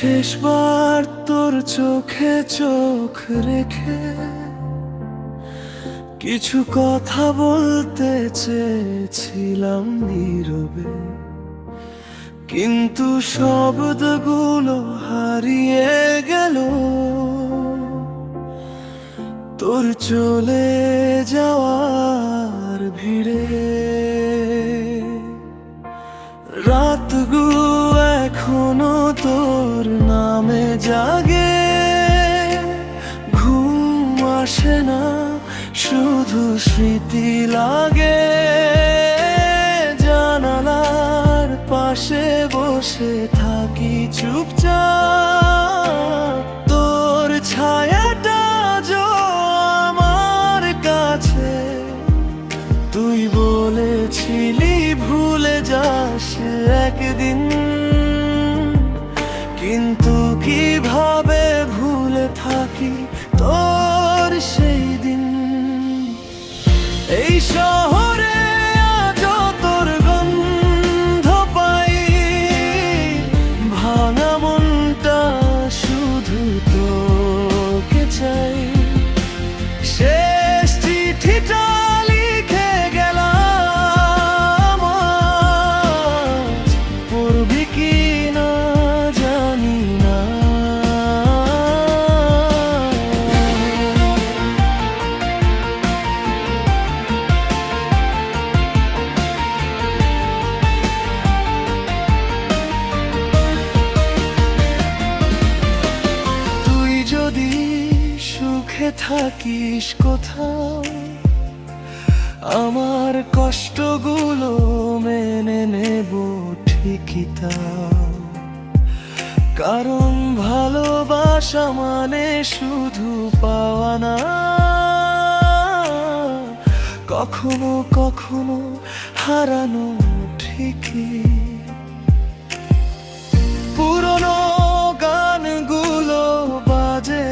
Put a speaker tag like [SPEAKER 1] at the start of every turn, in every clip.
[SPEAKER 1] শেষবার তোর চোখে চোখ রেখে কিছু কথা বলতে চেয়েছিলাম নীরবে, কিন্তু শব্দগুলো হারিয়ে গেল তোর চলে যাওয়ার ভিড়ে। রাতগুলো এখনো তোর নামে জাগে, ঘুম আসে না, শুধু স্মৃতি লাগে। জানালার পাশে বসে থাকি চুপচাপ, তোর ছায়াটা যো আমার কাছে। তুই বলেছিলি ভুলে যাস একদিন, কিন্তু কিভাবে ভুলে থাকি তোর সেই দিন। এই শহরে আজও তোর গন্ধ পাই, ভাঙা মনটা শুধু তোকে চাই। শেষ চিঠিটা লিখে গেলাম, আজ পড়বি কি না জানি না। তুই যদি সুখে থাকিস কোথাও, আমার কষ্টগুলো মেনে নেব ঠিকই তাও। কারণ ভালোবাসা মানে শুধু পাওয়া না, কখনো কখনো হারানো ঠিকই। পুরনো গানগুলো বাজে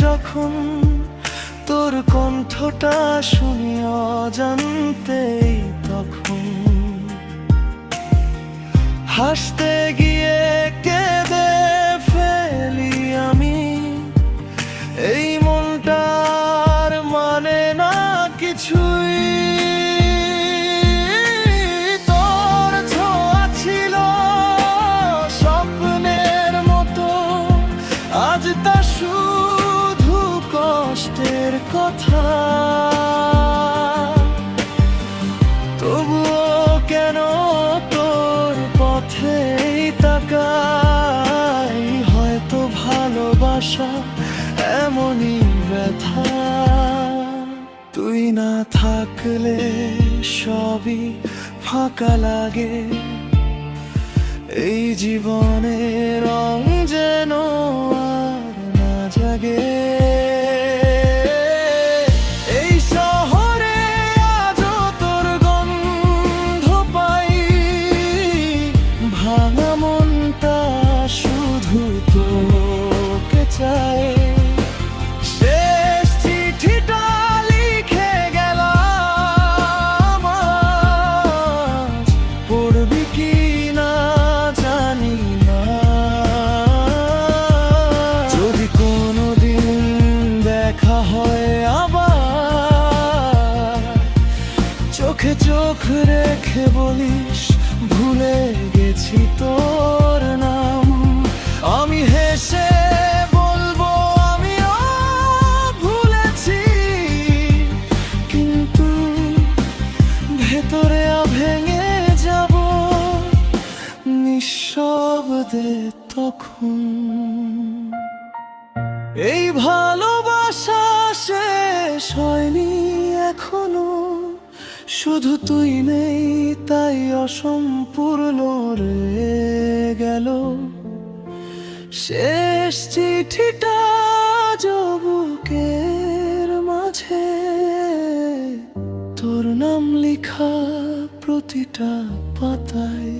[SPEAKER 1] যখন, তোর কণ্ঠটা শুনি অজান্তেই তখন। হাসতে গিয়ে কেঁদে ফেলি আমি, এই মনটার মানে না কিছুই। তোর ছোঁয়া ছিল স্বপ্নের মতো, আজ তা শুধু কষ্টের কথা। তবুও কেন তোর পথেই তাকাই, হয়তো ভালোবাসা এমনই ব্যথা। তুই না থাকলে সবই ফাঁকা লাগে, এই জীবনের রং যেন আর না জাগে। এই শহরে আজও তোর গন্ধ পাই, ভাঙা মনটা শুধু তোকে চাই। শেষ চিঠিটা লিখে গেলাম, আজ পড়বি কি না জানি না। যদি কোনোদিন দেখা হয় আবার, চোখে চোখ রেখে বলিস ভুলে গেছি তোর নাম। আমি হেসে বলবো আমিও ভুলেছি, কিন্তু ভেতরে ভেঙে যাব নিঃশব্দে তখন। এই ভালোবাসা শেষ হয়নি এখনো, শুধু তুই নেই তাই অসম্পূর্ণ রয়ে গেল। শেষ চিঠিটা বুকের মাঝে, তোর নাম লেখা প্রতিটা পাতায়।